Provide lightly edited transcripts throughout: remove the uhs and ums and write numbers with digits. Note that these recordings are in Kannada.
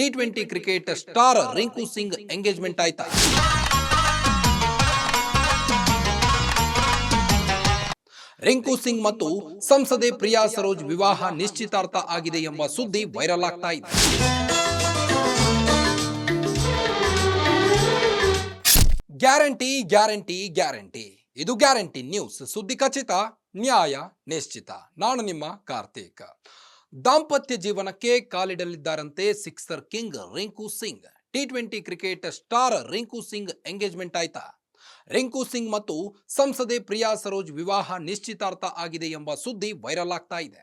T20 cricket star Rinku Singh engagement ಆಯ್ತಾ? ರಿಂಕು ಸಿಂಗ್ ಮತ್ತು ಸಂಸದೆ ಪ್ರಿಯಾ ಸರೋಜ್ ವಿವಾಹ ನಿಶ್ಚಿತಾರ್ಥ ಆಗಿದೆ ಎಂಬ ಸುದ್ದಿ ವೈರಲ್ ಆಗ್ತಾ ಇದೆ. ಗ್ಯಾರಂಟಿ ಗ್ಯಾರಂಟಿ ಗ್ಯಾರಂಟಿ, ಇದು ಗ್ಯಾರಂಟಿ ನ್ಯೂಸ್. ಸುದ್ದಿ ಖಚಿತ, ನ್ಯಾಯ ನಿಶ್ಚಿತ. ನಾನು ನಿಮ್ಮ ಕಾರ್ತಿಕ್. ದಾಂಪತ್ಯ ಜೀವನಕ್ಕೆ ಕಾಲಿಡಲಿದ್ದಾರಂತೆ ಸಿಕ್ಸರ್ ಕಿಂಗ್ ರಿಂಕು ಸಿಂಗ್. ಟಿ20 cricket star Rinku Singh engagement ಆಯ್ತಾ? ರಿಂಕು ಸಿಂಗ್ ಮತ್ತು ಸಂಸದೆ ಪ್ರಿಯಾ ಸರೋಜ್ ವಿವಾಹ ನಿಶ್ಚಿತಾರ್ಥ ಆಗಿದೆ ಎಂಬ ಸುದ್ದಿ ವೈರಲ್ ಆಗ್ತಾ ಇದೆ.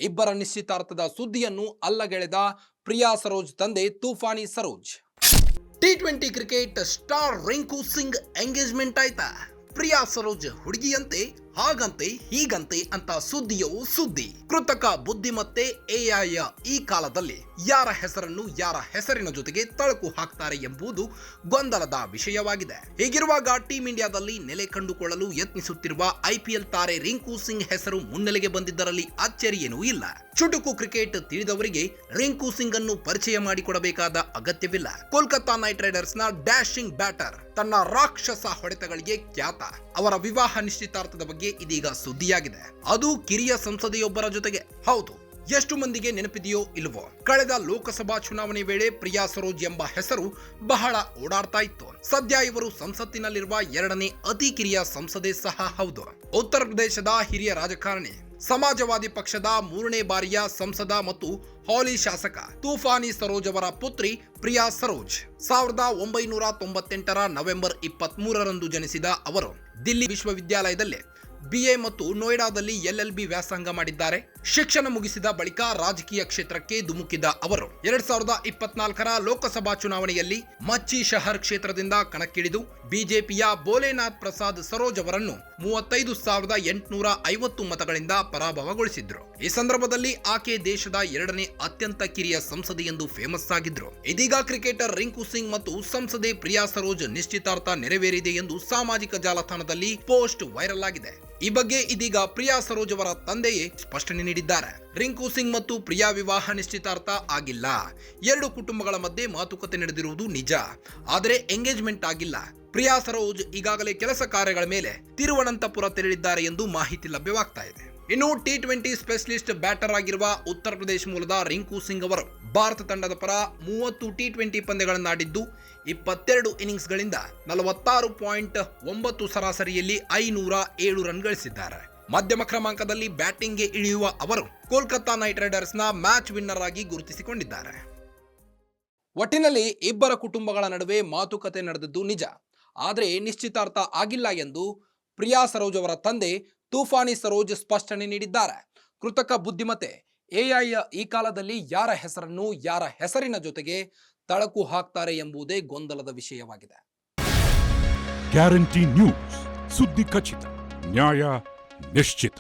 ಇಬ್ಬರ ನಿಶ್ಚಿತಾರ್ಥದ ಸುದ್ದಿಯನ್ನು ಅಲ್ಲಗೆಳೆದ ಪ್ರಿಯಾ ಸರೋಜ್ ತಂದೆ ತೂಫಾನಿ ಸರೋಜ್. ಟಿ20 cricket star Rinku Singh engagement ಆಯ್ತಾ? ಪ್ರಿಯಾ ಸರೋಜ್ ಹುಡುಗಿಯಂತೆ, ಹಾಗಂತೆ ಹೀಗಂತೆ ಅಂತ ಸುದ್ದಿಯೋ ಸುದ್ದಿ. ಕೃತಕ ಬುದ್ಧಿಮತ್ತೆ ಎಐ ಈ ಕಾಲದಲ್ಲಿ ಯಾರ ಹೆಸರನ್ನು ಯಾರ ಹೆಸರಿನ ಜೊತೆಗೆ ತಳಕು ಹಾಕ್ತಾರೆ ಎಂಬುದು ಗೊಂದಲದ ವಿಷಯವಾಗಿದೆ. ಹೀಗಿರುವಾಗ ಟೀಂ ಇಂಡಿಯಾದಲ್ಲಿ ನೆಲೆ ಕಂಡುಕೊಳ್ಳಲು ಯತ್ನಿಸುತ್ತಿರುವ ಐಪಿಎಲ್ ತಾರೆ ರಿಂಕು ಸಿಂಗ್ ಹೆಸರು ಮುನ್ನೆಲೆಗೆ ಬಂದಿದ್ದರಲ್ಲಿ ಅಚ್ಚರಿಯೇನೂ ಇಲ್ಲ. ಚುಟುಕು ಕ್ರಿಕೆಟ್ ತಿಳಿದವರಿಗೆ ರಿಂಕು ಸಿಂಗ್ ಅನ್ನು ಪರಿಚಯ ಮಾಡಿಕೊಡಬೇಕಾದ ಅಗತ್ಯವಿಲ್ಲ. ಕೋಲ್ಕತ್ತಾ ನೈಟ್ ರೈಡರ್ಸ್ ನ ಡ್ಯಾಶಿಂಗ್ ಬ್ಯಾಟರ್, ತನ್ನ ರಾಕ್ಷಸ ಹೊಡೆತಗಳಿಗೆ ಖ್ಯಾತ. ಅವರ ವಿವಾಹ ನಿಶ್ಚಿತಾರ್ಥದ ಬಗ್ಗೆ ಇದೀಗ ಸುದ್ದಿಯಾಗಿದೆ. ಅದು ಕಿರಿಯ ಸಂಸದೆಯೊಬ್ಬರ ಜೊತೆಗೆ. ಹೌದು, ಎಷ್ಟು ಮಂದಿಗೆ ನೆನಪಿದೆಯೋ ಇಲ್ವೋ, ಕಳೆದ ಲೋಕಸಭಾ ಚುನಾವಣೆ ವೇಳೆ ಪ್ರಿಯಾ ಸರೋಜ್ ಎಂಬ ಹೆಸರು ಬಹಳ ಓಡಾಡ್ತಾ ಇತ್ತು. ಸದ್ಯ ಇವರು ಸಂಸತ್ತಿನಲ್ಲಿರುವ ಎರಡನೇ ಅತಿ ಕಿರಿಯ ಸಂಸದೆ ಸಹ ಹೌದು. ಉತ್ತರ ಪ್ರದೇಶದ ಹಿರಿಯ ರಾಜಕಾರಣಿ, ಸಮಾಜವಾದಿ ಪಕ್ಷದ 3ನೇ ಬಾರಿಯ ಸಂಸದ ಮತ್ತು ಹಾಲಿ ಶಾಸಕ ತೂಫಾನಿ ಸರೋಜ್ ಅವರ ಪುತ್ರಿ ಪ್ರಿಯಾ ಸರೋಜ್ 1998ರ ನವೆಂಬರ್ 23ರಂದು ಜನಿಸಿದ ಅವರು ದಿಲ್ಲಿ ವಿಶ್ವವಿದ್ಯಾಲಯದಲ್ಲಿ BA ಮತ್ತು ನೋಯ್ಡಾದಲ್ಲಿ LLB ವ್ಯಾಸಂಗ ಮಾಡಿದ್ದಾರೆ. ಶಿಕ್ಷಣ ಮುಗಿಸಿದ ಬಳಿಕ ರಾಜಕೀಯ ಕ್ಷೇತ್ರಕ್ಕೆ ಧುಮುಕಿದ ಅವರು 2024ರ ಲೋಕಸಭಾ ಚುನಾವಣೆಯಲ್ಲಿ ಮಚ್ಚಿ ಶಹರ್ ಕ್ಷೇತ್ರದಿಂದ ಕಣಕ್ಕಿಳಿದು ಬಿಜೆಪಿಯ ಭೋಲೆನಾಥ್ ಪ್ರಸಾದ್ ಸರೋಜ್ ಅವರನ್ನು 35,850 ಮತಗಳಿಂದ ಪರಾಭವಗೊಳಿಸಿದ್ರು. ಈ ಸಂದರ್ಭದಲ್ಲಿ ಆಕೆ ದೇಶದ ಎರಡನೇ ಅತ್ಯಂತ ಕಿರಿಯ ಸಂಸದೆ ಎಂದು ಫೇಮಸ್ ಆಗಿದ್ರು. ಇದೀಗ ಕ್ರಿಕೆಟರ್ ರಿಂಕು ಸಿಂಗ್ ಮತ್ತು ಸಂಸದೆ ಪ್ರಿಯಾ ಸರೋಜ್ ನಿಶ್ಚಿತಾರ್ಥ ನೆರವೇರಿದೆ ಎಂದು ಸಾಮಾಜಿಕ ಜಾಲತಾಣದಲ್ಲಿ ಪೋಸ್ಟ್ ವೈರಲ್ ಆಗಿದೆ. ಈ ಬಗ್ಗೆ ಇದೀಗ ಪ್ರಿಯಾ ಸರೋಜ್ ಅವರ ತಂದೆಯೇ ಸ್ಪಷ್ಟನೆ ನೀಡಿದ್ದಾರೆ. ರಿಂಕು ಸಿಂಗ್ ಮತ್ತು ಪ್ರಿಯಾ ವಿವಾಹ ನಿಶ್ಚಿತಾರ್ಥ ಆಗಿಲ್ಲ. ಎರಡು ಕುಟುಂಬಗಳ ಮಧ್ಯೆ ಮಾತುಕತೆ ನಡೆದಿರುವುದು ನಿಜ, ಆದರೆ ಎಂಗೇಜ್ಮೆಂಟ್ ಆಗಿಲ್ಲ. ಪ್ರಿಯಾ ಸರೋಜ್ ಈಗಾಗಲೇ ಕೆಲಸ ಕಾರ್ಯಗಳ ಮೇಲೆ ತಿರುವನಂತಪುರ ತೆರಳಿದ್ದಾರೆ ಎಂದು ಮಾಹಿತಿ ಲಭ್ಯವಾಗ್ತಾ ಇದೆ. ಇನ್ನು ಟಿ20 ಸ್ಪೆಷಲಿಸ್ಟ್ ಬ್ಯಾಟರ್ ಆಗಿರುವ ಉತ್ತರ ಪ್ರದೇಶ ಮೂಲದ ರಿಂಕು ಸಿಂಗ್ ಅವರು ಭಾರತ ತಂಡದ ಪರ 30 ಟಿ20 ಪಂದ್ಯಗಳನ್ನಾಡಿದ್ದು 22 ಇನ್ನಿಂಗ್ಸ್ಗಳಿಂದ 46.9 ಸರಾಸರಿಯಲ್ಲಿ 507 ರನ್ ಗಳಿಸಿದ್ದಾರೆ. ಮಧ್ಯಮ ಕ್ರಮಾಂಕದಲ್ಲಿ ಬ್ಯಾಟಿಂಗ್ಗೆ ಇಳಿಯುವ ಅವರು ಕೋಲ್ಕತ್ತಾ ನೈಟ್ ರೈಡರ್ಸ್ನ ಮ್ಯಾಚ್ ವಿನ್ನರ್ ಆಗಿ ಗುರುತಿಸಿಕೊಂಡಿದ್ದಾರೆ. ಒಟ್ಟಿನಲ್ಲಿ ಇಬ್ಬರ ಕುಟುಂಬಗಳ ನಡುವೆ ಮಾತುಕತೆ ನಡೆದದ್ದು ನಿಜ, ಆದರೆ ನಿಶ್ಚಿತಾರ್ಥ ಆಗಿಲ್ಲ ಎಂದು ಪ್ರಿಯಾ ಸರೋಜ್ ಅವರ ತಂದೆ ತೂಫಾನಿ ಸರೋಜ್ ಸ್ಪಷ್ಟನೆ ನೀಡಿದ್ದಾರೆ. ಕೃತಕ ಬುದ್ಧಿಮತ್ತೆ ಎಐ ಈ ಕಾಲದಲ್ಲಿ ಯಾರ ಹೆಸರನ್ನು ಯಾರ ಹೆಸರಿನ ಜೊತೆಗೆ ತಳಕು ಹಾಕ್ತಾರೆ ಎಂಬುದೇ ಗೊಂದಲದ ವಿಷಯವಾಗಿದೆ. ಗ್ಯಾರಂಟಿ ನ್ಯೂಸ್, ಸುದ್ದಿ ಖಚಿತ, ನ್ಯಾಯ ನಿಶ್ಚಿತ.